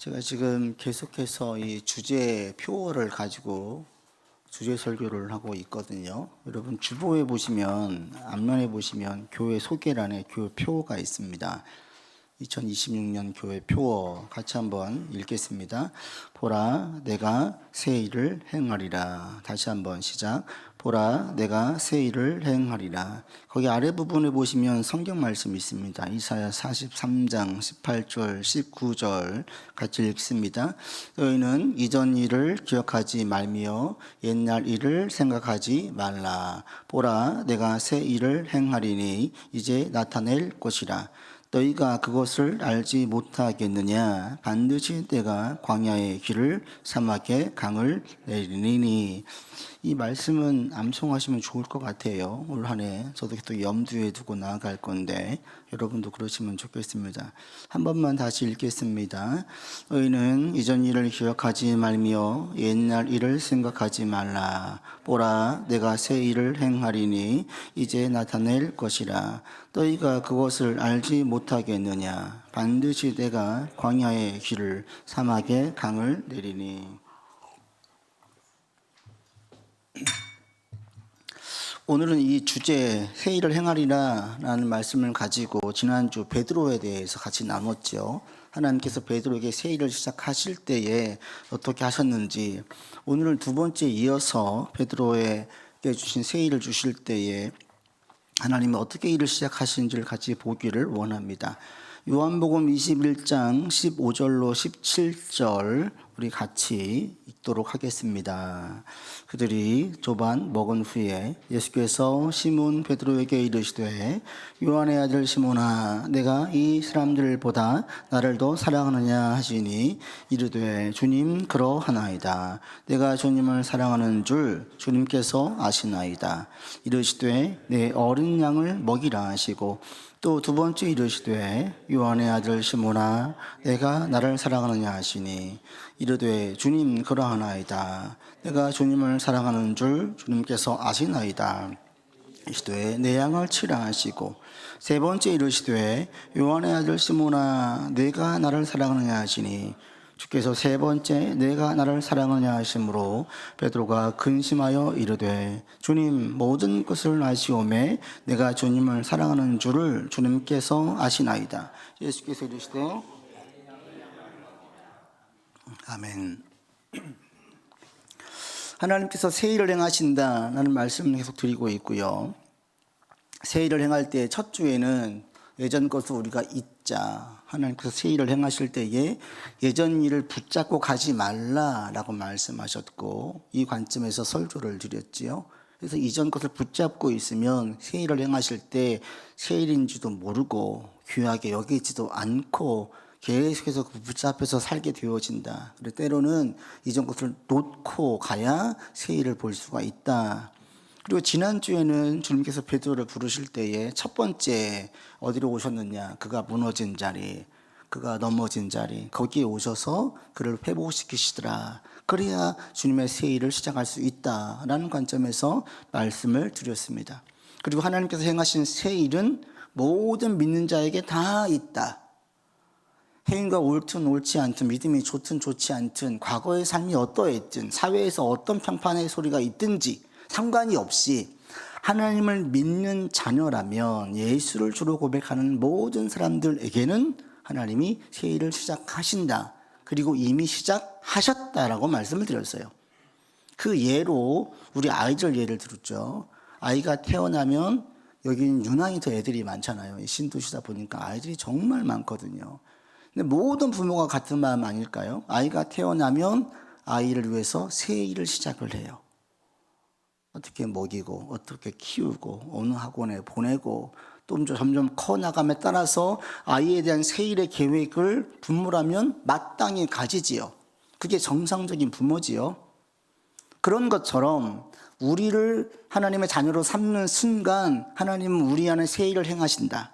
제가 지금 계속해서 이 주제 표어를 가지고 주제 설교를 하고 있거든요. 여러분 주보에 보시면, 앞면에 보시면 교회 소개란에 교회 표어가 있습니다. 2026년 교회 표어 같이 한번 읽겠습니다. 보라, 내가 새 일을 행하리라. 다시 한번 시작. 보라, 내가 새 일을 행하리라. 거기 아래 부분에 보시면 성경 말씀이 있습니다. 이사야 43장 18절 19절 같이 읽습니다. 너희는 이전 일을 기억하지 말며 옛날 일을 생각하지 말라. 보라, 내가 새 일을 행하리니 이제 나타낼 것이라. 너희가 그것을 알지 못하겠느냐? 반드시 내가 광야의 길을 사막의 강을 내리니. 이 말씀은 암송하시면 좋을 것 같아요. 올 한 해 저도 또 염두에 두고 나아갈 건데 여러분도 그러시면 좋겠습니다. 한 번만 다시 읽겠습니다. 너희는 이전 일을 기억하지 말며 옛날 일을 생각하지 말라. 보라, 내가 새 일을 행하리니 이제 나타낼 것이라. 너희가 그것을 알지 못하겠느냐? 반드시 내가 광야의 길을 사막의 강을 내리니. 오늘은 이 주제 새 일을 행하리라 라는 말씀을 가지고 지난주 베드로에 대해서 같이 나눴죠. 하나님께서 베드로에게 새 일을 시작하실 때에 어떻게 하셨는지, 오늘은 두 번째 이어서 베드로에게 주신 새 일을 주실 때에 하나님이 어떻게 일을 시작하시는지를 같이 보기를 원합니다. 요한복음 21장 15절로 17절 우리 같이 읽도록 하겠습니다. 그들이 조반 먹은 후에 예수께서 시몬 베드로에게 이르시되, 요한의 아들 시몬아, 내가 이 사람들보다 나를 더 사랑하느냐 하시니, 이르되 주님 그러하나이다. 내가 주님을 사랑하는 줄 주님께서 아시나이다. 이르시되 내 어린 양을 먹이라 하시고, 또 두 번째 이르시되, 요한의 아들 시몬아, 내가 나를 사랑하느냐 하시니, 이르되 주님 그러하나이다. 내가 주님을 사랑하는 줄 주님께서 아시나이다. 이르시되 내 양을 치라 하시고, 세 번째 이르시되, 요한의 아들 시몬아, 내가 나를 사랑하느냐 하시니, 주께서 세 번째 내가 나를 사랑하느냐 하심으로 베드로가 근심하여 이르되, 주님 모든 것을 아시오매 내가 주님을 사랑하는 줄을 주님께서 아시나이다. 예수께서 이르시되, 아멘. 하나님께서 새 일을 행하신다라는 말씀을 계속 드리고 있고요. 새 일을 행할 때 첫 주에는 예전 것을 우리가 잊자. 하나님께서 새 일을 행하실 때에 예전 일을 붙잡고 가지 말라라고 말씀하셨고, 이 관점에서 설교를 드렸지요. 그래서 이전 것을 붙잡고 있으면 새 일을 행하실 때 새 일인지도 모르고 귀하게 여기지도 않고 계속해서 붙잡혀서 살게 되어진다. 그래서 때로는 이전 것을 놓고 가야 새 일을 볼 수가 있다. 그리고 지난주에는 주님께서 베드로를 부르실 때에 첫 번째 어디로 오셨느냐? 그가 무너진 자리, 그가 넘어진 자리, 거기에 오셔서 그를 회복시키시더라. 그래야 주님의 새 일을 시작할 수 있다라는 관점에서 말씀을 드렸습니다. 그리고 하나님께서 행하신 새 일은 모든 믿는 자에게 다 있다. 행위가 옳든 옳지 않든, 믿음이 좋든 좋지 않든, 과거의 삶이 어떠했든, 사회에서 어떤 평판의 소리가 있든지 상관이 없이 하나님을 믿는 자녀라면 예수를 주로 고백하는 모든 사람들에게는 하나님이 새 일을 시작하신다. 그리고 이미 시작하셨다라고 말씀을 드렸어요. 그 예로 우리 아이들 예를 들었죠. 아이가 태어나면, 여기는 유난히 더 애들이 많잖아요. 신도시다 보니까 아이들이 정말 많거든요. 근데 모든 부모가 같은 마음 아닐까요? 아이가 태어나면 아이를 위해서 새 일을 시작을 해요. 어떻게 먹이고, 어떻게 키우고, 어느 학원에 보내고, 또 점점 커나감에 따라서 아이에 대한 새 일의 계획을 부모라면 마땅히 가지지요. 그게 정상적인 부모지요. 그런 것처럼 우리를 하나님의 자녀로 삼는 순간 하나님은 우리 안에 새 일을 행하신다.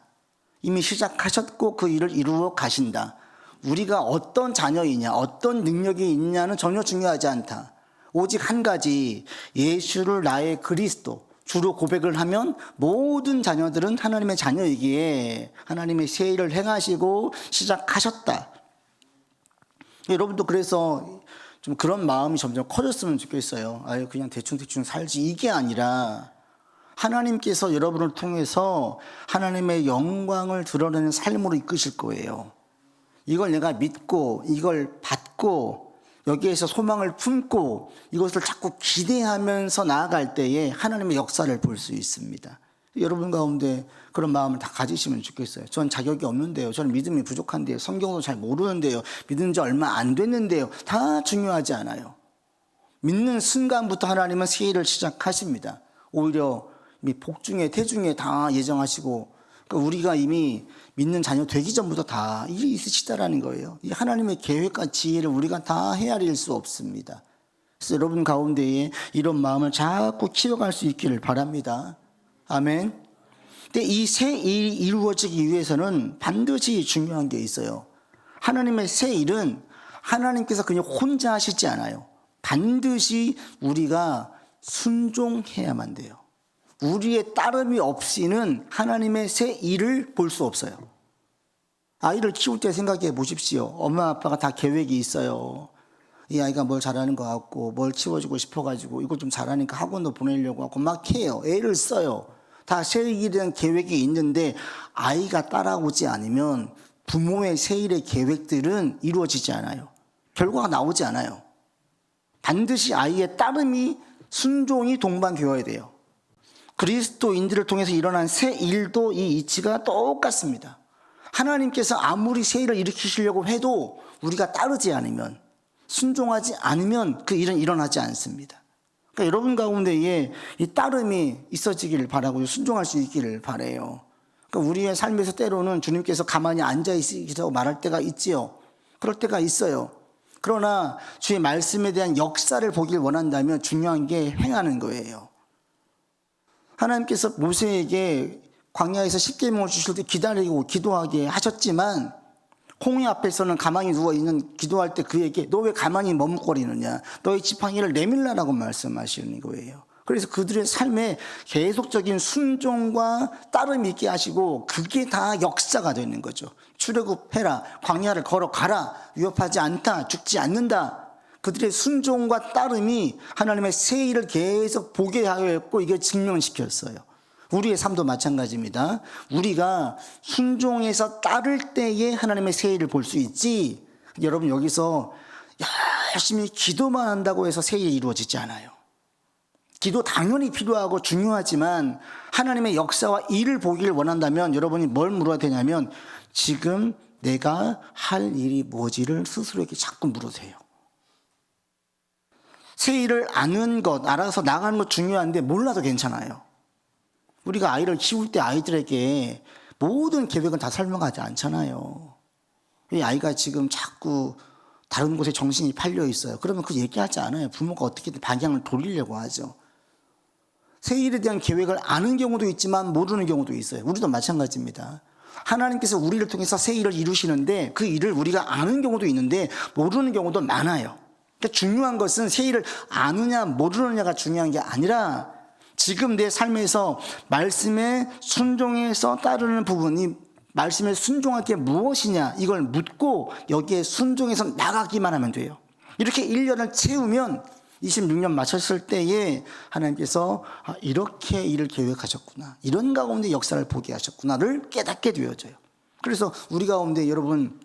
이미 시작하셨고 그 일을 이루어 가신다. 우리가 어떤 자녀이냐, 어떤 능력이 있냐는 전혀 중요하지 않다. 오직 한 가지, 예수를 나의 그리스도, 주로 고백을 하면 모든 자녀들은 하나님의 자녀이기에 하나님의 새 일을 행하시고 시작하셨다. 여러분도 그래서 좀 그런 마음이 점점 커졌으면 좋겠어요. 아유, 그냥 대충 살지. 이게 아니라 하나님께서 여러분을 통해서 하나님의 영광을 드러내는 삶으로 이끄실 거예요. 이걸 내가 믿고 이걸 받고 여기에서 소망을 품고 이것을 자꾸 기대하면서 나아갈 때에 하나님의 역사를 볼 수 있습니다. 여러분 가운데 그런 마음을 다 가지시면 좋겠어요. 전 자격이 없는데요. 저는 믿음이 부족한데요. 성경도 잘 모르는데요. 믿은 지 얼마 안 됐는데요. 다 중요하지 않아요. 믿는 순간부터 하나님은 새 일을 시작하십니다. 오히려 복중에 태중에 다 예정하시고, 그러니까 우리가 이미 믿는 자녀 되기 전부터 다 일이 있으시다라는 거예요. 이 하나님의 계획과 지혜를 우리가 다 헤아릴 수 없습니다. 그래서 여러분 가운데에 이런 마음을 자꾸 키워갈 수 있기를 바랍니다. 아멘. 근데 이 새 일이 이루어지기 위해서는 반드시 중요한 게 있어요. 하나님의 새 일은 하나님께서 그냥 혼자 하시지 않아요. 반드시 우리가 순종해야만 돼요. 우리의 따름이 없이는 하나님의 새 일을 볼 수 없어요. 아이를 키울 때 생각해 보십시오. 엄마 아빠가 다 계획이 있어요. 이 아이가 뭘 잘하는 것 같고 뭘 키워주고 싶어가지고 이걸 좀 잘하니까 학원도 보내려고 하고 막 해요. 애를 써요. 다 새 일에 대한 계획이 있는데 아이가 따라오지 않으면 부모의 새 일의 계획들은 이루어지지 않아요. 결과가 나오지 않아요. 반드시 아이의 따름이 순종이 동반되어야 돼요. 그리스도인들을 통해서 일어난 새 일도 이 이치가 똑같습니다. 하나님께서 아무리 새 일을 일으키시려고 해도 우리가 따르지 않으면, 순종하지 않으면 그 일은 일어나지 않습니다. 그러니까 여러분 가운데에 이 따름이 있어지기를 바라고요. 순종할 수 있기를 바라요. 그러니까 우리의 삶에서 때로는 주님께서 가만히 앉아 있으시라고 말할 때가 있지요. 그럴 때가 있어요. 그러나 주의 말씀에 대한 역사를 보길 원한다면 중요한 게 행하는 거예요. 하나님께서 모세에게 광야에서 십계명을 주실 때 기다리고 기도하게 하셨지만 홍해 앞에서는 가만히 누워있는 기도할 때 그에게 너 왜 가만히 머뭇거리느냐, 너의 지팡이를 내밀라라고 말씀하시는 거예요. 그래서 그들의 삶에 계속적인 순종과 따름이 있게 하시고 그게 다 역사가 되는 거죠. 출애굽해라, 광야를 걸어가라, 위협하지 않다, 죽지 않는다. 그들의 순종과 따름이 하나님의 새 일을 계속 보게 하였고 이게 증명시켰어요. 우리의 삶도 마찬가지입니다. 우리가 순종해서 따를 때에 하나님의 새 일을 볼 수 있지, 여러분 여기서 열심히 기도만 한다고 해서 새 일이 이루어지지 않아요. 기도 당연히 필요하고 중요하지만 하나님의 역사와 일을 보기를 원한다면 여러분이 뭘 물어야 되냐면 지금 내가 할 일이 뭐지를 스스로에게 자꾸 물으세요. 새 일을 아는 것, 알아서 나가는 것 중요한데 몰라도 괜찮아요. 우리가 아이를 키울 때 아이들에게 모든 계획은 다 설명하지 않잖아요. 이 아이가 지금 자꾸 다른 곳에 정신이 팔려 있어요. 그러면 그 얘기하지 않아요. 부모가 어떻게든 방향을 돌리려고 하죠. 새 일에 대한 계획을 아는 경우도 있지만 모르는 경우도 있어요. 우리도 마찬가지입니다. 하나님께서 우리를 통해서 새 일을 이루시는데 그 일을 우리가 아는 경우도 있는데 모르는 경우도 많아요. 그러니까 중요한 것은 새 일을 아느냐 모르느냐가 중요한 게 아니라 지금 내 삶에서 말씀에 순종해서 따르는 부분이 말씀에 순종할 게 무엇이냐 이걸 묻고 여기에 순종해서 나가기만 하면 돼요. 이렇게 1년을 채우면 26년 마쳤을 때에 하나님께서 이렇게 일을 계획하셨구나, 이런 가운데 역사를 보게 하셨구나를 깨닫게 되어져요. 그래서 우리 가운데 여러분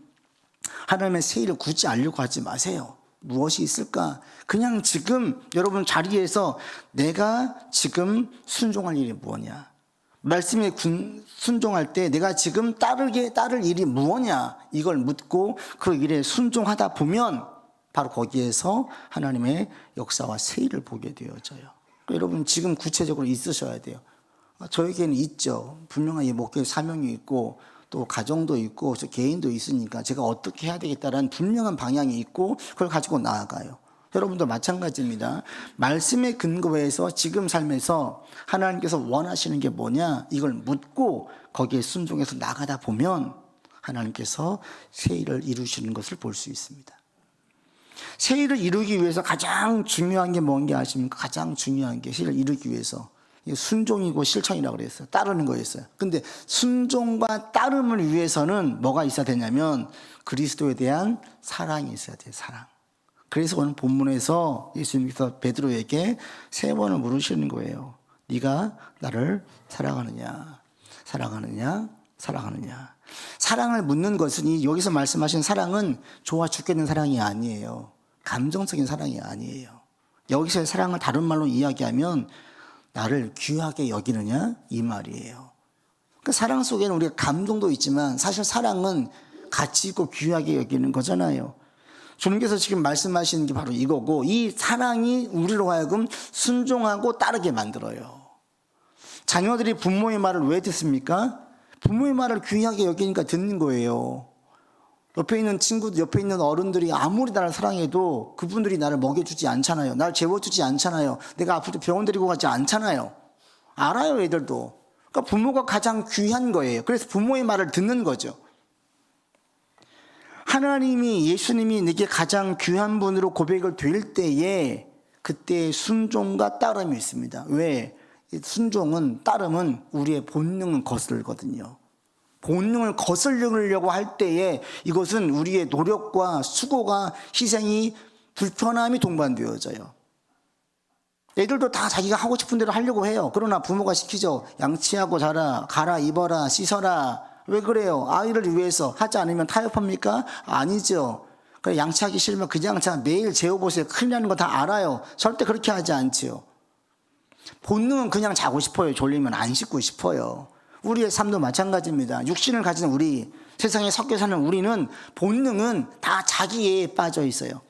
하나님의 새 일을 굳이 알려고 하지 마세요. 무엇이 있을까? 그냥 지금 여러분 자리에서 내가 지금 순종할 일이 무엇이냐, 말씀에 순종할 때 내가 지금 따를 일이 무엇이냐 이걸 묻고 그 일에 순종하다 보면 바로 거기에서 하나님의 역사와 새 일을 보게 되어져요. 여러분 지금 구체적으로 있으셔야 돼요. 저에게는 있죠. 분명한 목회 사명이 있고 또 가정도 있고 저 개인도 있으니까 제가 어떻게 해야 되겠다라는 분명한 방향이 있고 그걸 가지고 나아가요. 여러분도 마찬가지입니다. 말씀에 근거해서 지금 삶에서 하나님께서 원하시는 게 뭐냐 이걸 묻고 거기에 순종해서 나가다 보면 하나님께서 새 일을 이루시는 것을 볼 수 있습니다. 새 일을 이루기 위해서 가장 중요한 게 뭔지 아십니까? 가장 중요한 게 새 일을 이루기 위해서 이게 순종이고 실천이라고 그랬어요. 따르는 거였어요. 근데 순종과 따름을 위해서는 뭐가 있어야 되냐면 그리스도에 대한 사랑이 있어야 돼요. 사랑. 그래서 오늘 본문에서 예수님께서 베드로에게 3번을 물으시는 거예요. 네가 나를 사랑하느냐, 사랑하느냐, 사랑하느냐. 사랑을 묻는 것은 여기서 말씀하신 사랑은 좋아 죽겠는 사랑이 아니에요. 감정적인 사랑이 아니에요. 여기서의 사랑을 다른 말로 이야기하면 나를 귀하게 여기느냐 이 말이에요. 그 사랑 속에는 우리가 감동도 있지만 사실 사랑은 가치 있고 귀하게 여기는 거잖아요. 주님께서 지금 말씀하시는 게 바로 이거고, 이 사랑이 우리로 하여금 순종하고 따르게 만들어요. 자녀들이 부모의 말을 왜 듣습니까? 부모의 말을 귀하게 여기니까 듣는 거예요. 옆에 있는 친구들, 옆에 있는 어른들이 아무리 나를 사랑해도 그분들이 나를 먹여주지 않잖아요. 나를 재워주지 않잖아요. 내가 아플 때 병원 데리고 가지 않잖아요. 알아요, 애들도. 그러니까 부모가 가장 귀한 거예요. 그래서 부모의 말을 듣는 거죠. 하나님이, 예수님이 내게 가장 귀한 분으로 고백을 드릴 때에 그때 순종과 따름이 있습니다. 왜? 순종은, 따름은 우리의 본능을 거스르거든요. 본능을 거스르려고 할 때에 이것은 우리의 노력과 수고가, 희생이, 불편함이 동반되어져요. 애들도 다 자기가 하고 싶은 대로 하려고 해요. 그러나 부모가 시키죠. 양치하고 자라, 가라, 입어라, 씻어라. 왜 그래요? 아이를 위해서 하지 않으면 타협합니까? 아니죠. 그래, 양치하기 싫으면 그냥 매일 재워보세요. 큰일 나는 거 다 알아요. 절대 그렇게 하지 않지요. 본능은 그냥 자고 싶어요. 졸리면 안 씻고 싶어요. 우리의 삶도 마찬가지입니다. 육신을 가진 우리, 세상에 섞여 사는 우리는 본능은 다 자기에 빠져 있어요.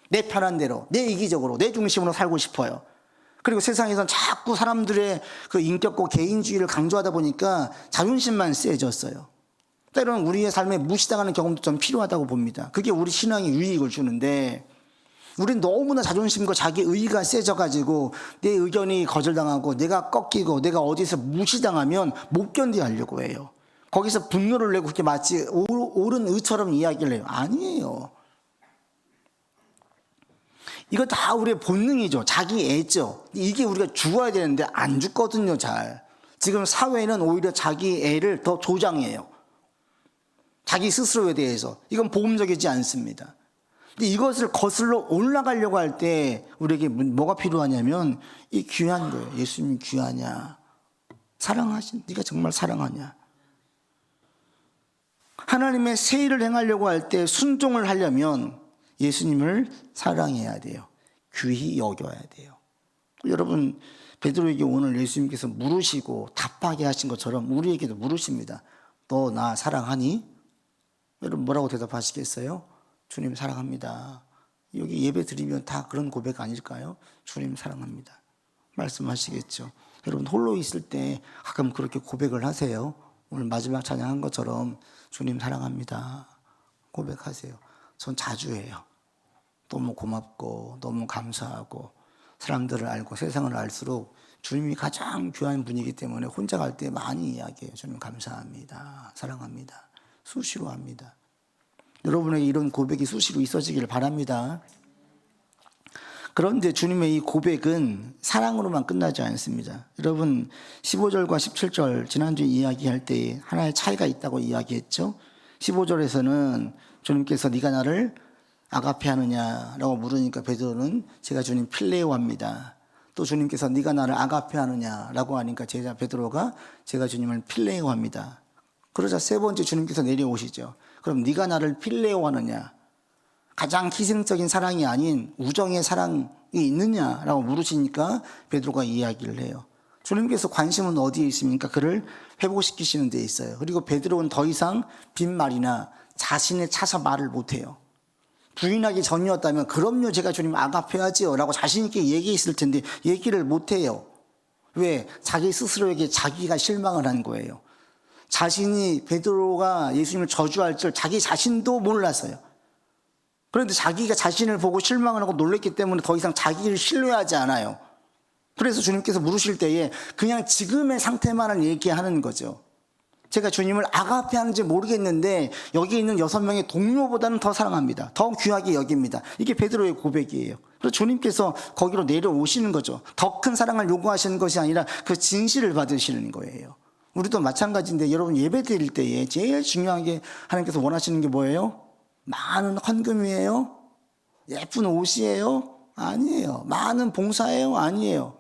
내 편한 대로, 내 이기적으로, 내 중심으로 살고 싶어요. 그리고 세상에선 자꾸 사람들의 그 인격과 개인주의를 강조하다 보니까 자존심만 세졌어요. 때로는 우리의 삶에 무시당하는 경험도 좀 필요하다고 봅니다. 그게 우리 신앙에 유익을 주는데, 우린 너무나 자존심과 자기 의의가 세져가지고 내 의견이 거절당하고 내가 꺾이고 내가 어디서 무시당하면 못 견디하려고 해요. 거기서 분노를 내고 그렇게 마치 옳은 의처럼 이야기를 해요. 아니에요. 이거 다 우리의 본능이죠. 자기 애죠. 이게 우리가 죽어야 되는데 안 죽거든요, 잘. 지금 사회는 오히려 자기 애를 더 조장해요. 자기 스스로에 대해서. 이건 복음적이지 않습니다. 근데 이것을 거슬러 올라가려고 할 때 우리에게 뭐가 필요하냐면 이 귀한 거예요. 예수님이 귀하냐? 사랑하신, 네가 정말 사랑하냐? 하나님의 새 일을 행하려고 할 때 순종을 하려면 예수님을 사랑해야 돼요. 귀히 여겨야 돼요. 여러분, 베드로에게 오늘 예수님께서 물으시고 답하게 하신 것처럼 우리에게도 물으십니다. 너 나 사랑하니? 여러분 뭐라고 대답하시겠어요? 주님 사랑합니다. 여기 예배 드리면 다 그런 고백 아닐까요? 주님 사랑합니다. 말씀하시겠죠. 여러분 홀로 있을 때 가끔 그렇게 고백을 하세요. 오늘 마지막 찬양한 것처럼 주님 사랑합니다. 고백하세요. 전 자주 해요. 너무 고맙고 너무 감사하고 사람들을 알고 세상을 알수록 주님이 가장 귀한 분이기 때문에 혼자 갈 때 많이 이야기해요. 주님 감사합니다. 사랑합니다. 수시로 합니다. 여러분에게 이런 고백이 수시로 있어지기를 바랍니다. 그런데 주님의 이 고백은 사랑으로만 끝나지 않습니다. 여러분 15절과 17절 지난주에 이야기할 때 하나의 차이가 있다고 이야기했죠. 15절에서는 주님께서 네가 나를 아가페 하느냐라고 물으니까 베드로는 제가 주님 필레오 합니다. 또 주님께서 네가 나를 아가페 하느냐라고 하니까 제자 베드로가 제가 주님을 필레오 합니다. 그러자 세 번째 주님께서 내려오시죠. 그럼 네가 나를 필레오 하느냐? 가장 희생적인 사랑이 아닌 우정의 사랑이 있느냐라고 물으시니까 베드로가 이야기를 해요. 주님께서 관심은 어디에 있습니까? 그를 회복시키시는 데 있어요. 그리고 베드로는 더 이상 빈말이나 자신에 차서 말을 못해요. 부인하기 전이었다면 그럼요 제가 주님 아가페하지요 라고 자신 있게 얘기했을 텐데 얘기를 못해요. 왜? 자기 스스로에게 자기가 실망을 한 거예요. 자신이 베드로가 예수님을 저주할 줄 자기 자신도 몰랐어요. 그런데 자기가 자신을 보고 실망을 하고 놀랐기 때문에 더 이상 자기를 신뢰하지 않아요. 그래서 주님께서 물으실 때에 그냥 지금의 상태만을 얘기하는 거죠. 제가 주님을 아가페 하는지 모르겠는데 여기 있는 6명의 동료보다는 더 사랑합니다. 더 귀하게 여깁니다. 이게 베드로의 고백이에요. 그래서 주님께서 거기로 내려오시는 거죠. 더 큰 사랑을 요구하시는 것이 아니라 그 진실을 받으시는 거예요. 우리도 마찬가지인데 여러분 예배 드릴 때에 제일 중요한 게 하나님께서 원하시는 게 뭐예요? 많은 헌금이에요? 예쁜 옷이에요? 아니에요. 많은 봉사예요? 아니에요.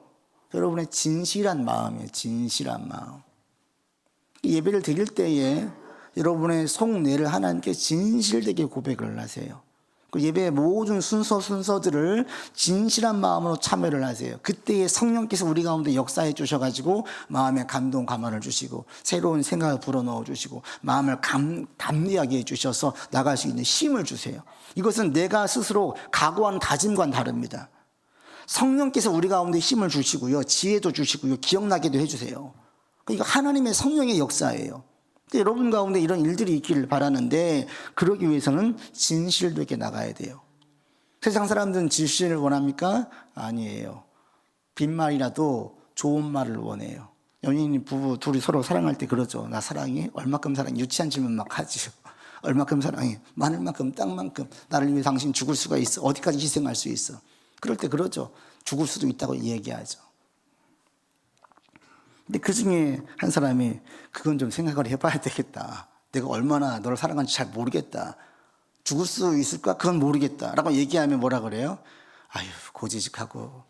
여러분의 진실한 마음이에요. 진실한 마음. 예배를 드릴 때에 여러분의 속내를 하나님께 진실되게 고백을 하세요. 그 예배의 모든 순서들을 진실한 마음으로 참여를 하세요. 그때에 성령께서 우리 가운데 역사해 주셔가지고 마음에 감동, 감화를 주시고 새로운 생각을 불어넣어 주시고 마음을 담대하게 해주셔서 나갈 수 있는 힘을 주세요. 이것은 내가 스스로 각오하는 다짐과는 다릅니다. 성령께서 우리 가운데 힘을 주시고요, 지혜도 주시고요, 기억나게도 해주세요. 그러니까 하나님의 성령의 역사예요. 여러분 가운데 이런 일들이 있기를 바라는데 그러기 위해서는 진실되게 나가야 돼요. 세상 사람들은 진실을 원합니까? 아니에요. 빈말이라도 좋은 말을 원해요. 연인이 부부 둘이 서로 사랑할 때 그러죠. 나 사랑해? 얼마큼 사랑해? 유치한 질문 막 하죠. 얼마큼 사랑해? 마늘만큼 땅만큼 나를 위해 당신 죽을 수가 있어. 어디까지 희생할 수 있어. 그럴 때 그러죠. 죽을 수도 있다고 얘기하죠. 근데 그 중에 한 사람이 그건 좀 생각을 해봐야 되겠다. 내가 얼마나 너를 사랑하는지 잘 모르겠다. 죽을 수 있을까? 그건 모르겠다. 라고 얘기하면 뭐라 그래요? 아유, 고지식하고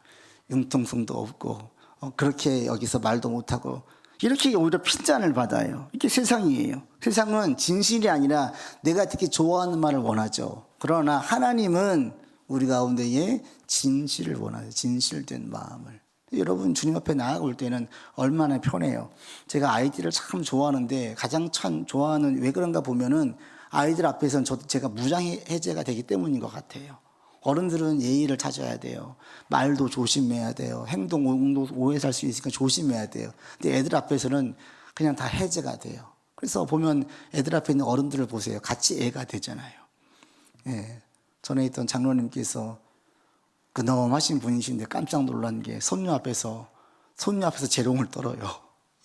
융통성도 없고 그렇게 여기서 말도 못하고 이렇게 오히려 핀잔을 받아요. 이게 세상이에요. 세상은 진실이 아니라 내가 특히 좋아하는 말을 원하죠. 그러나 하나님은 우리 가운데에 진실을 원하죠. 진실된 마음을. 여러분 주님 앞에 나아올 때는 얼마나 편해요. 제가 아이들을 참 좋아하는데 가장 참 좋아하는 왜 그런가 보면은 아이들 앞에서는 제가 무장해제가 되기 때문인 것 같아요. 어른들은 예의를 찾아야 돼요. 말도 조심해야 돼요. 행동도 오해 살 수 있으니까 조심해야 돼요. 근데 애들 앞에서는 그냥 다 해제가 돼요. 그래서 보면 애들 앞에 있는 어른들을 보세요. 같이 애가 되잖아요. 예. 전에 있던 장로님께서 근엄하신 분이신데 깜짝 놀란 게 손녀 앞에서 재롱을 떨어요.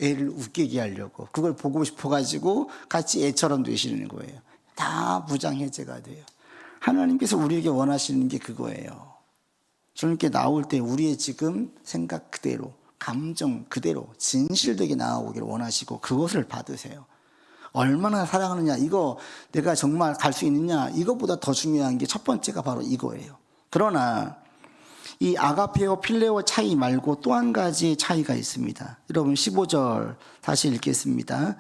애를 웃기게 하려고. 그걸 보고 싶어가지고 같이 애처럼 되시는 거예요. 다 무장해제가 돼요. 하나님께서 우리에게 원하시는 게 그거예요. 주님께 나올 때 우리의 지금 생각 그대로, 감정 그대로 진실되게 나아오기를 원하시고 그것을 받으세요. 얼마나 사랑하느냐, 이거 내가 정말 갈 수 있느냐, 이것보다 더 중요한 게 첫 번째가 바로 이거예요. 그러나 이 아가페와 필레오 차이 말고 또 한 가지 차이가 있습니다. 여러분 15절 다시 읽겠습니다.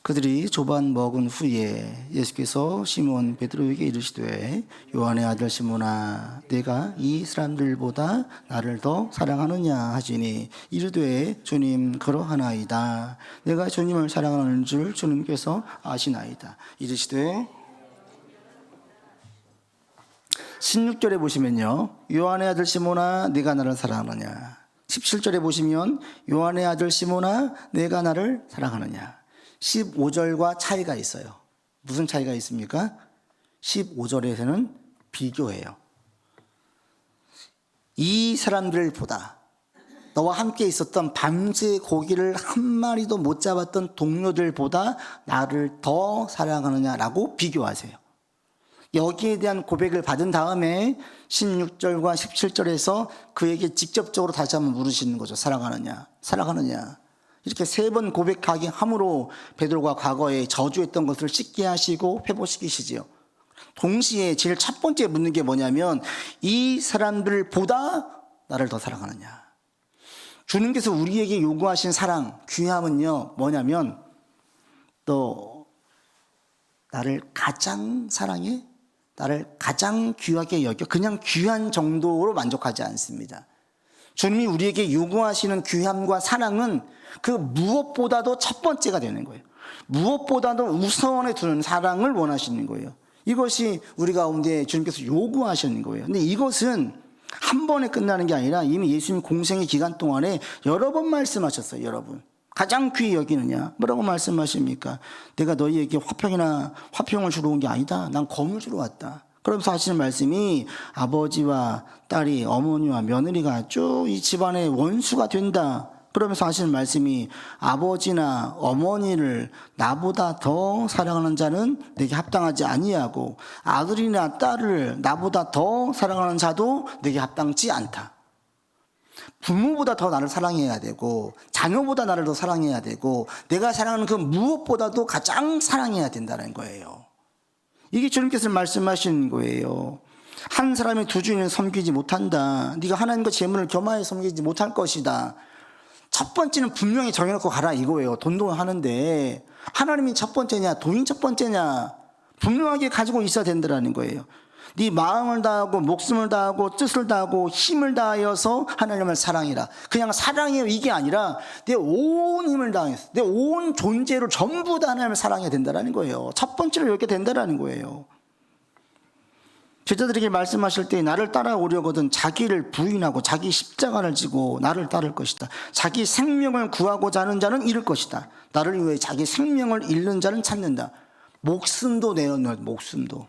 그들이 조반 먹은 후에 예수께서 시몬 베드로에게 이르시되 요한의 아들 시몬아 내가 이 사람들보다 나를 더 사랑하느냐 하시니 이르되 주님 그러하나이다. 내가 주님을 사랑하는 줄 주님께서 아시나이다. 이르시되 16절에 보시면요, 요한의 아들 시몬아 내가 나를 사랑하느냐. 17절에 보시면 요한의 아들 시몬아 내가 나를 사랑하느냐. 15절과 차이가 있어요. 무슨 차이가 있습니까? 15절에서는 비교해요. 이 사람들보다 너와 함께 있었던 밤새 고기를 한 마리도 못 잡았던 동료들보다 나를 더 사랑하느냐라고 비교하세요. 여기에 대한 고백을 받은 다음에 16절과 17절에서 그에게 직접적으로 다시 한번 물으시는 거죠. 사랑하느냐, 사랑하느냐. 이렇게 세 번 고백하게 함으로 베드로가 과거에 저주했던 것을 씻게 하시고 회복시키시지요. 동시에 제일 첫 번째 묻는 게 뭐냐면 이 사람들보다 나를 더 사랑하느냐. 주님께서 우리에게 요구하신 사랑, 귀함은요 뭐냐면 너 나를 가장 사랑해? 나를 가장 귀하게 여겨? 그냥 귀한 정도로 만족하지 않습니다. 주님이 우리에게 요구하시는 귀함과 사랑은 그 무엇보다도 첫 번째가 되는 거예요. 무엇보다도 우선에 두는 사랑을 원하시는 거예요. 이것이 우리 가운데 주님께서 요구하시는 거예요. 근데 이것은 한 번에 끝나는 게 아니라 이미 예수님 공생의 기간 동안에 여러 번 말씀하셨어요. 여러분 가장 귀히 여기느냐 뭐라고 말씀하십니까? 내가 너희에게 화평을 주러 온 게 아니다. 난 검을 주러 왔다. 그러면서 하시는 말씀이 아버지와 딸이 어머니와 며느리가 쭉 이 집안의 원수가 된다. 그러면서 하시는 말씀이 아버지나 어머니를 나보다 더 사랑하는 자는 내게 합당하지 아니하고 아들이나 딸을 나보다 더 사랑하는 자도 내게 합당치 않다. 부모보다 더 나를 사랑해야 되고 자녀보다 나를 더 사랑해야 되고 내가 사랑하는 그 무엇보다도 가장 사랑해야 된다는 거예요. 이게 주님께서 말씀하신 거예요. 한 사람이 두 주인을 섬기지 못한다. 네가 하나님과 재물을 겸하여 섬기지 못할 것이다. 첫 번째는 분명히 정해놓고 가라 이거예요. 돈도 하는데 하나님이 첫 번째냐 돈이 첫 번째냐 분명하게 가지고 있어야 된다는 거예요. 네 마음을 다하고 목숨을 다하고 뜻을 다하고 힘을 다하여서 하나님을 사랑해라. 그냥 사랑해요 이게 아니라 내 온 힘을 다해서 내 온 존재로 전부 다 하나님을 사랑해야 된다는 거예요. 첫 번째로 이렇게 된다는 거예요. 제자들에게 말씀하실 때 나를 따라오려거든 자기를 부인하고 자기 십자가를 지고 나를 따를 것이다. 자기 생명을 구하고자 하는 자는 잃을 것이다. 나를 위해 자기 생명을 잃는 자는 찾는다. 목숨도 내어놓을 목숨도.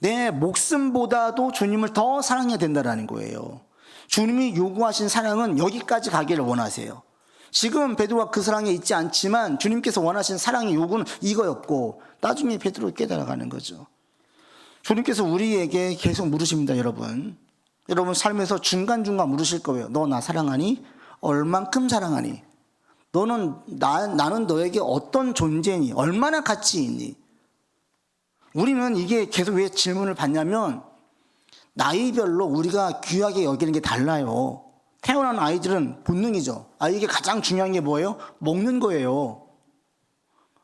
내 목숨보다도 주님을 더 사랑해야 된다는 거예요. 주님이 요구하신 사랑은 여기까지 가기를 원하세요. 지금 베드로가 그 사랑에 있지 않지만 주님께서 원하신 사랑의 요구는 이거였고 나중에 베드로가 깨달아가는 거죠. 주님께서 우리에게 계속 물으십니다. 여러분 삶에서 중간중간 물으실 거예요. 너 나 사랑하니? 얼만큼 사랑하니? 나는 너에게 어떤 존재니? 얼마나 가치 있니? 우리는 이게 계속 왜 질문을 받냐면 나이별로 우리가 귀하게 여기는 게 달라요. 태어난 아이들은 본능이죠. 아이에게 가장 중요한 게 뭐예요? 먹는 거예요.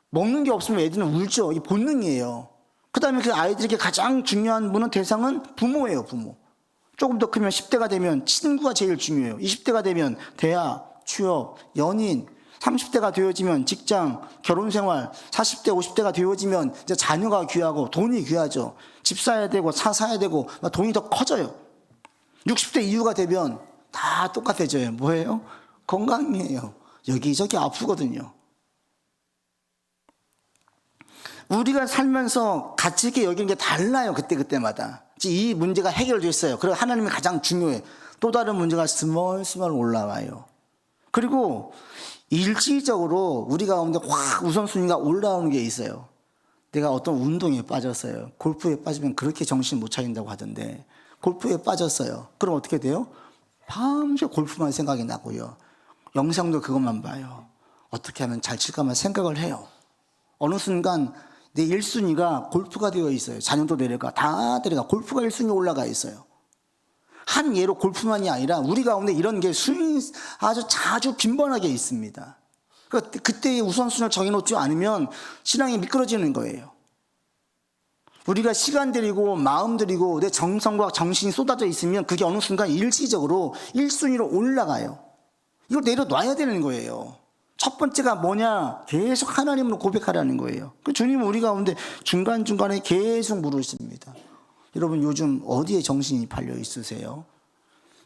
먹는 게 없으면 애들은 울죠. 이게 본능이에요. 그 다음에 그 아이들에게 가장 중요한 분은 대상은 부모예요. 부모. 조금 더 크면 10대가 되면 친구가 제일 중요해요. 20대가 되면 대학, 취업, 연인, 30대가 되어지면 직장, 결혼생활, 40대, 50대가 되어지면 이제 자녀가 귀하고 돈이 귀하죠. 집 사야 되고 차 사야 되고 돈이 더 커져요. 60대 이후가 되면 다 똑같아져요. 뭐예요? 건강이에요. 여기저기 아프거든요. 우리가 살면서 가치 있게 여기는 게 달라요. 그때마다. 이 문제가 해결됐어요. 그리고 하나님이 가장 중요해. 또 다른 문제가 스멀스멀 올라와요. 그리고 일시적으로 우리 가운데 확 우선순위가 올라오는 게 있어요. 내가 어떤 운동에 빠졌어요. 골프에 빠지면 그렇게 정신 못 차린다고 하던데 골프에 빠졌어요. 그럼 어떻게 돼요? 밤새 골프만 생각이 나고요. 영상도 그것만 봐요. 어떻게 하면 잘 칠까만 생각을 해요. 어느 순간 내 1순위가 골프가 되어 있어요. 자녀도 내려가 다 내려가 골프가 1순위 올라가 있어요. 한 예로 골프만이 아니라 우리 가운데 이런 게 아주 자주 빈번하게 있습니다. 그때의 우선순위를 정해놓지 않으면 신앙이 미끄러지는 거예요. 우리가 시간 들이고 마음 들이고 내 정성과 정신이 쏟아져 있으면 그게 어느 순간 일시적으로 1순위로 올라가요. 이걸 내려놔야 되는 거예요. 첫 번째가 뭐냐? 계속 하나님으로 고백하라는 거예요. 주님은 우리 가운데 중간중간에 계속 물으십니다. 여러분 요즘 어디에 정신이 팔려 있으세요?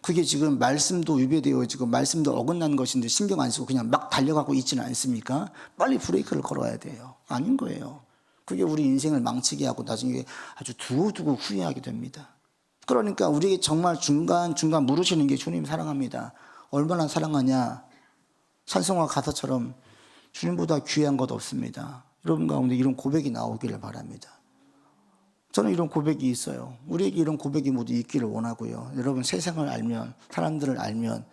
그게 지금 말씀도 위배되어지고 말씀도 어긋난 것인데 신경 안 쓰고 그냥 막 달려가고 있지는 않습니까? 빨리 브레이크를 걸어야 돼요. 아닌 거예요. 그게 우리 인생을 망치게 하고 나중에 아주 두고두고 후회하게 됩니다. 그러니까 우리에게 정말 중간중간 물으시는 게 주님 사랑합니다. 얼마나 사랑하냐? 찬송가 가사처럼 주님보다 귀한 것 없습니다. 여러분 가운데 이런 고백이 나오기를 바랍니다. 저는 이런 고백이 있어요. 우리에게 이런 고백이 모두 있기를 원하고요. 여러분 세상을 알면 사람들을 알면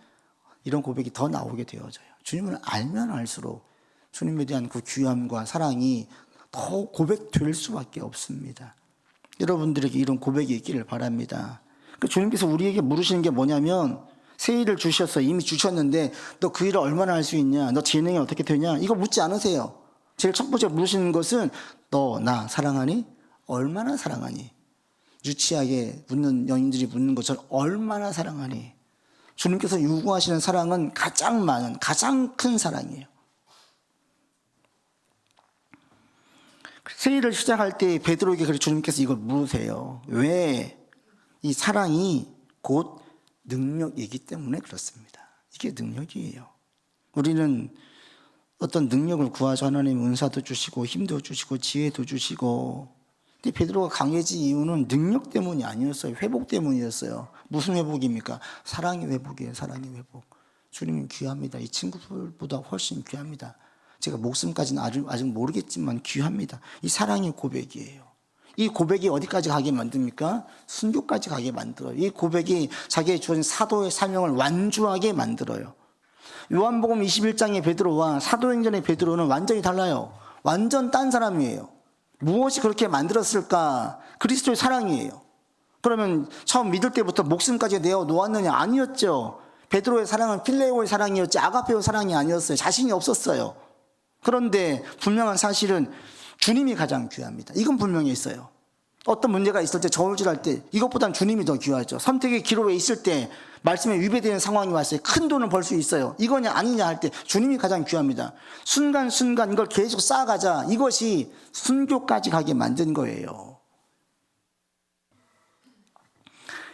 이런 고백이 더 나오게 되어져요. 주님을 알면 알수록 주님에 대한 그 귀함과 사랑이 더 고백될 수밖에 없습니다. 여러분들에게 이런 고백이 있기를 바랍니다. 주님께서 우리에게 물으시는 게 뭐냐면 새 일을 주셨어. 이미 주셨는데 너 그 일을 얼마나 할 수 있냐? 너 재능이 어떻게 되냐? 이거 묻지 않으세요. 제일 첫 번째 물으시는 것은 너 나 사랑하니? 얼마나 사랑하니? 유치하게 묻는 연인들이 묻는 것처럼 얼마나 사랑하니? 주님께서 요구하시는 사랑은 가장 많은 가장 큰 사랑이에요. 새 일을 시작할 때 베드로에게 주님께서 이걸 물으세요. 왜? 이 사랑이 곧 능력이기 때문에 그렇습니다. 이게 능력이에요. 우리는 어떤 능력을 구하죠. 하나님 은사도 주시고 힘도 주시고 지혜도 주시고. 근데 베드로가 강해진 이유는 능력 때문이 아니었어요. 회복 때문이었어요. 무슨 회복입니까? 사랑의 회복이에요. 사랑의 회복. 주님은 귀합니다. 이 친구들보다 훨씬 귀합니다. 제가 목숨까지는 아직 모르겠지만 귀합니다. 이 사랑의 고백이에요. 이 고백이 어디까지 가게 만듭니까? 순교까지 가게 만들어요. 이 고백이 자기의 주어진 사도의 사명을 완주하게 만들어요. 요한복음 21장의 베드로와 사도행전의 베드로는 완전히 달라요. 완전 딴 사람이에요. 무엇이 그렇게 만들었을까? 그리스도의 사랑이에요. 그러면 처음 믿을 때부터 목숨까지 내어 놓았느냐? 아니었죠. 베드로의 사랑은 필레오의 사랑이었지 아가페의 사랑이 아니었어요. 자신이 없었어요. 그런데 분명한 사실은 주님이 가장 귀합니다. 이건 분명히 있어요. 어떤 문제가 있을 때 저울질할 때 이것보단 주님이 더 귀하죠. 선택의 기로에 있을 때 말씀에 위배되는 상황이 왔어요. 큰 돈을 벌 수 있어요. 이거냐 아니냐 할 때 주님이 가장 귀합니다. 순간순간 이걸 계속 쌓아가자. 이것이 순교까지 가게 만든 거예요.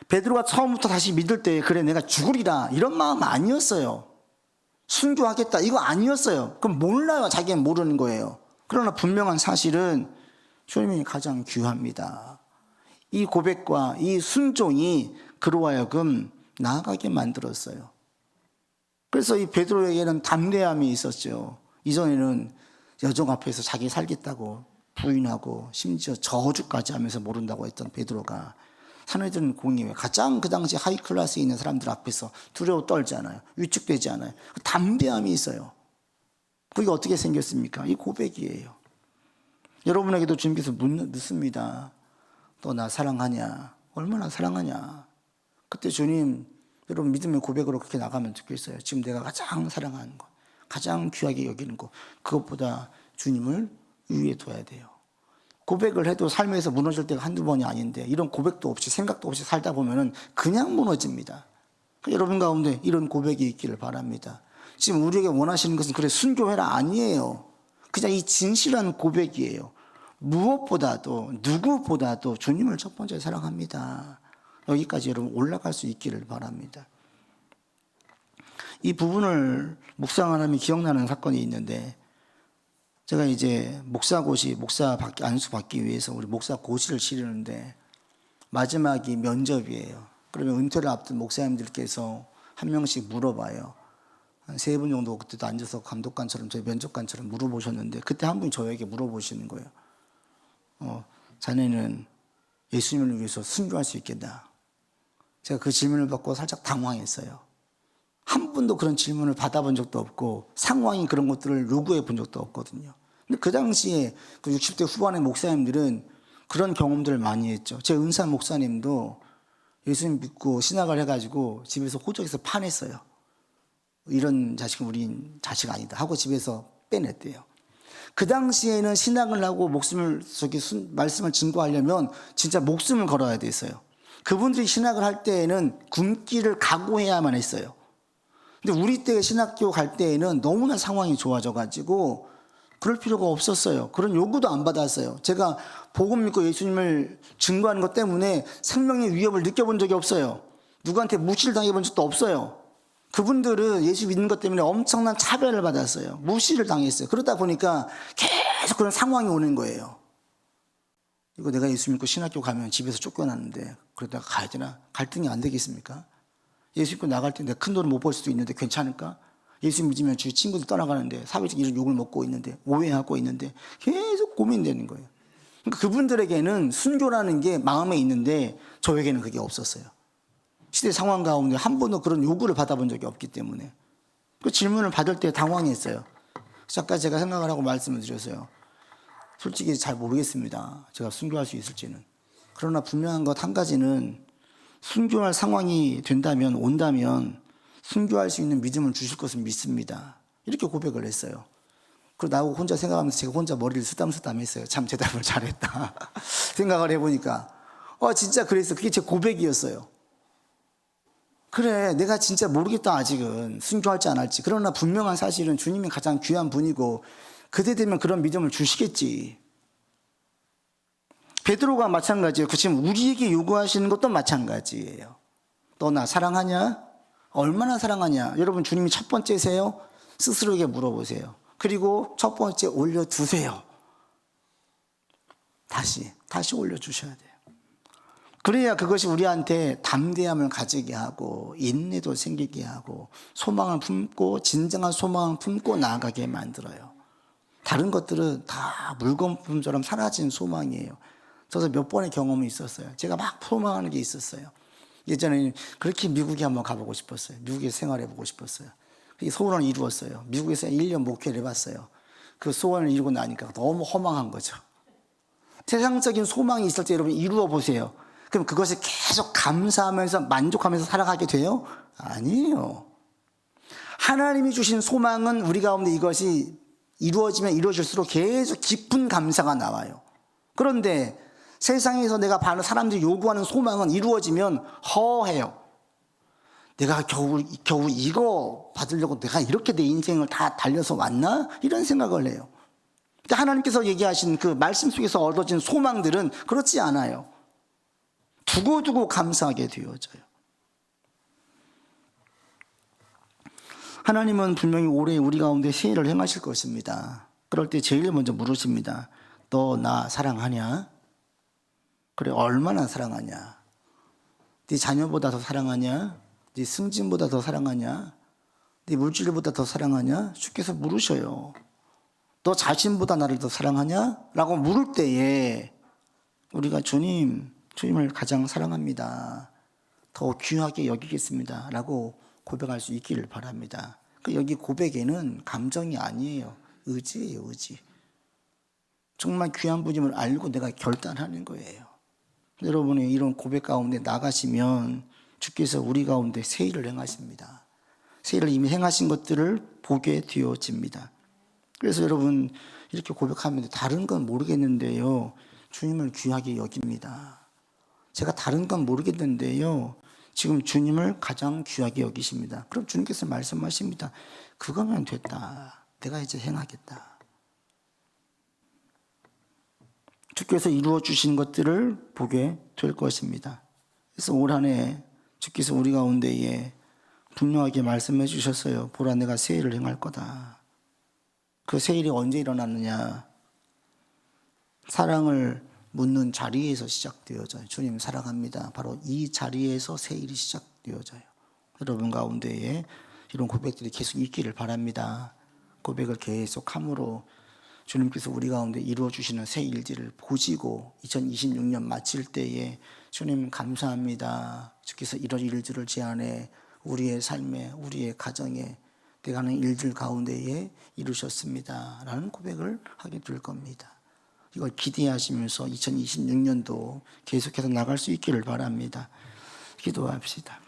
베드로가 처음부터 다시 믿을 때 그래 내가 죽으리라 이런 마음 아니었어요. 순교하겠다 이거 아니었어요. 그럼 몰라요. 자기는 모르는 거예요. 그러나 분명한 사실은 주님이 가장 귀합니다. 이 고백과 이 순종이 그로 하여금 나아가게 만들었어요. 그래서 이 베드로에게는 담대함이 있었죠. 이전에는 여종 앞에서 자기 살겠다고 부인하고 심지어 저주까지 하면서 모른다고 했던 베드로가 사내들은 공의회 가장 그 당시 하이 클래스에 있는 사람들 앞에서 두려워 떨지 않아요. 위축되지 않아요. 담대함이 있어요. 그게 어떻게 생겼습니까? 이 고백이에요. 여러분에게도 주님께서 묻습니다. 너 나 사랑하냐? 얼마나 사랑하냐? 그때 주님 여러분 믿음의 고백으로 그렇게 나가면 좋겠어요. 지금 내가 가장 사랑하는 것, 가장 귀하게 여기는 것, 그것보다 주님을 위에 둬야 돼요. 고백을 해도 삶에서 무너질 때가 한두 번이 아닌데 이런 고백도 없이 생각도 없이 살다 보면 그냥 무너집니다. 여러분 가운데 이런 고백이 있기를 바랍니다. 지금 우리에게 원하시는 것은 그래 순교해라 아니에요. 그냥 이 진실한 고백이에요. 무엇보다도 누구보다도 주님을 첫 번째 사랑합니다. 여기까지 여러분 올라갈 수 있기를 바랍니다. 이 부분을 묵상하면 기억나는 사건이 있는데 제가 이제 안수 받기 위해서 우리 목사 고시를 치르는데 마지막이 면접이에요. 그러면 은퇴를 앞둔 목사님들께서 한 명씩 물어봐요. 한 3분 정도 그때도 앉아서 감독관처럼 저희 면접관처럼 물어보셨는데 그때 한 분이 저에게 물어보시는 거예요. 자네는 예수님을 위해서 순교할 수 있겠나? 제가 그 질문을 받고 살짝 당황했어요. 한 번도 그런 질문을 받아본 적도 없고 상황이 그런 것들을 요구해 본 적도 없거든요. 근데 그 당시에 그 60대 후반의 목사님들은 그런 경험들을 많이 했죠. 제 은사 목사님도 예수님 믿고 신학을 해가지고 집에서 호적에서 파냈어요. 이런 자식은 우리 자식 아니다 하고 집에서 빼냈대요. 그 당시에는 신학을 하고 말씀을 증거하려면 진짜 목숨을 걸어야 됐어요. 그분들이 신학을 할 때에는 굶기를 각오해야만 했어요. 근데 우리 때 신학교 갈 때에는 너무나 상황이 좋아져가지고 그럴 필요가 없었어요. 그런 요구도 안 받았어요. 제가 복음 믿고 예수님을 증거하는 것 때문에 생명의 위협을 느껴본 적이 없어요. 누구한테 무시를 당해본 적도 없어요. 그분들은 예수 믿는 것 때문에 엄청난 차별을 받았어요. 무시를 당했어요. 그러다 보니까 계속 그런 상황이 오는 거예요. 이거 내가 예수 믿고 신학교 가면 집에서 쫓겨났는데 그러다가 가야 되나? 갈등이 안 되겠습니까? 예수 믿고 나갈 때 내가 큰 돈을 못 벌 수도 있는데 괜찮을까? 예수 믿으면 주위 친구들 떠나가는데 사회적 이런 욕을 먹고 있는데 오해하고 있는데 계속 고민되는 거예요. 그러니까 그분들에게는 순교라는 게 마음에 있는데 저에게는 그게 없었어요. 시대 상황 가운데 한 번도 그런 요구를 받아본 적이 없기 때문에 그 질문을 받을 때 당황했어요. 아까 제가 생각을 하고 말씀을 드렸어요. 솔직히 잘 모르겠습니다. 제가 순교할 수 있을지는. 그러나 분명한 것 한 가지는 순교할 상황이 온다면 순교할 수 있는 믿음을 주실 것을 믿습니다. 이렇게 고백을 했어요. 그리고 나하고 혼자 생각하면서 제가 혼자 머리를 쓰담쓰담했어요. 참 대답을 잘했다. 생각을 해보니까 진짜 그랬어요. 그게 제 고백이었어요. 그래 내가 진짜 모르겠다 아직은 순교할지 안 할지. 그러나 분명한 사실은 주님이 가장 귀한 분이고 그때 되면 그런 믿음을 주시겠지. 베드로가 마찬가지예요. 지금 우리에게 요구하시는 것도 마찬가지예요. 너 나 사랑하냐? 얼마나 사랑하냐? 여러분 주님이 첫 번째세요? 스스로에게 물어보세요. 그리고 첫 번째 올려두세요. 다시 올려주셔야 돼요. 그래야 그것이 우리한테 담대함을 가지게 하고 인내도 생기게 하고 소망을 품고 진정한 소망을 품고 나아가게 만들어요. 다른 것들은 다 물건품처럼 사라진 소망이에요. 저도 몇 번의 경험이 있었어요. 제가 막 소망하는 게 있었어요. 예전에 그렇게 미국에 한번 가보고 싶었어요. 미국에서 생활해보고 싶었어요. 그 소원을 이루었어요. 미국에서 1년 목회를 해봤어요. 그 소원을 이루고 나니까 너무 허망한 거죠. 세상적인 소망이 있을 때 여러분 이루어 보세요. 그럼 그것을 계속 감사하면서 만족하면서 살아가게 돼요? 아니에요. 하나님이 주신 소망은 우리 가운데 이것이 이루어지면 이루어질수록 계속 깊은 감사가 나와요. 그런데 세상에서 내가 바로 사람들이 요구하는 소망은 이루어지면 허해요. 내가 겨우 이거 받으려고 내가 이렇게 내 인생을 다 달려서 왔나? 이런 생각을 해요. 근데 하나님께서 얘기하신 그 말씀 속에서 얻어진 소망들은 그렇지 않아요. 두고두고 감사하게 되어져요. 하나님은 분명히 올해 우리 가운데 새해를 행하실 것입니다. 그럴 때 제일 먼저 물으십니다. 너 나 사랑하냐? 그래, 얼마나 사랑하냐? 네 자녀보다 더 사랑하냐? 네 승진보다 더 사랑하냐? 네 물질보다 더 사랑하냐? 주께서 물으셔요. 너 자신보다 나를 더 사랑하냐? 라고 물을 때에 우리가 주님을 가장 사랑합니다. 더 귀하게 여기겠습니다. 라고 고백할 수 있기를 바랍니다. 여기 고백에는 감정이 아니에요. 의지예요, 의지. 정말 귀한 분임을 알고 내가 결단하는 거예요. 여러분이 이런 고백 가운데 나가시면 주께서 우리 가운데 새일을 행하십니다. 새일을 이미 행하신 것들을 보게 되어집니다. 그래서 여러분 이렇게 고백하면 다른 건 모르겠는데요. 주님을 귀하게 여깁니다. 제가 다른 건 모르겠는데요. 지금 주님을 가장 귀하게 여기십니다. 그럼 주님께서 말씀하십니다. 그거면 됐다. 내가 이제 행하겠다. 주께서 이루어 주신 것들을 보게 될 것입니다. 그래서 올 한 해 주께서 우리 가운데에 분명하게 말씀해 주셨어요. 보라, 내가 새해를 행할 거다. 그 새일이 언제 일어났느냐? 사랑을 묻는 자리에서 시작되어져요. 주님 사랑합니다. 바로 이 자리에서 새일이 시작되어져요. 여러분 가운데에 이런 고백들이 계속 있기를 바랍니다. 고백을 계속 함으로 주님께서 우리 가운데 이루어 주시는 새 일들을 보시고 2026년 마칠 때에 주님 감사합니다. 주께서 이런 일들을 제 안에 우리의 삶에 우리의 가정에 내가 하는 일들 가운데에 이루셨습니다. 라는 고백을 하게 될 겁니다. 이걸 기대하시면서 2026년도 계속해서 나갈 수 있기를 바랍니다. 기도합시다.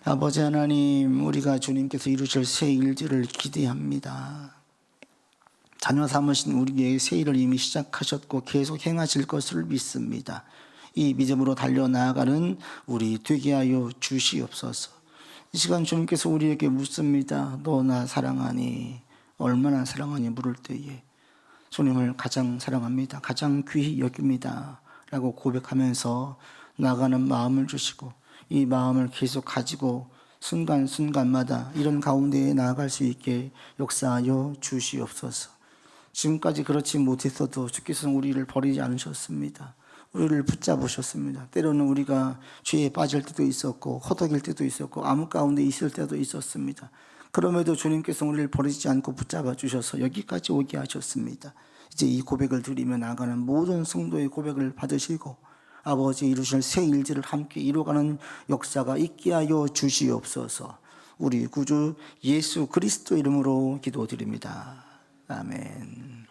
아버지 하나님, 우리가 주님께서 이루실 새 일들을 기대합니다. 자녀 삼으신 우리의 새 일을 이미 시작하셨고 계속 행하실 것을 믿습니다. 이 믿음으로 달려나가는 우리 되게 하여 주시옵소서. 이 시간 주님께서 우리에게 묻습니다. 너 나 사랑하니? 얼마나 사랑하니? 물을 때에 주님을 가장 사랑합니다. 가장 귀히 여깁니다. 라고 고백하면서 나가는 마음을 주시고 이 마음을 계속 가지고 순간순간마다 이런 가운데에 나아갈 수 있게 역사하여 주시옵소서. 지금까지 그렇지 못했어도 주께서는 우리를 버리지 않으셨습니다. 우리를 붙잡으셨습니다. 때로는 우리가 죄에 빠질 때도 있었고 허덕일 때도 있었고 암흑 가운데 있을 때도 있었습니다. 그럼에도 주님께서 우리를 버리지 않고 붙잡아 주셔서 여기까지 오게 하셨습니다. 이제 이 고백을 드리며 나가는 모든 성도의 고백을 받으시고 아버지 이루실 새 일들을 함께 이루어가는 역사가 있게 하여 주시옵소서. 우리 구주 예수 그리스도 이름으로 기도드립니다. 아멘.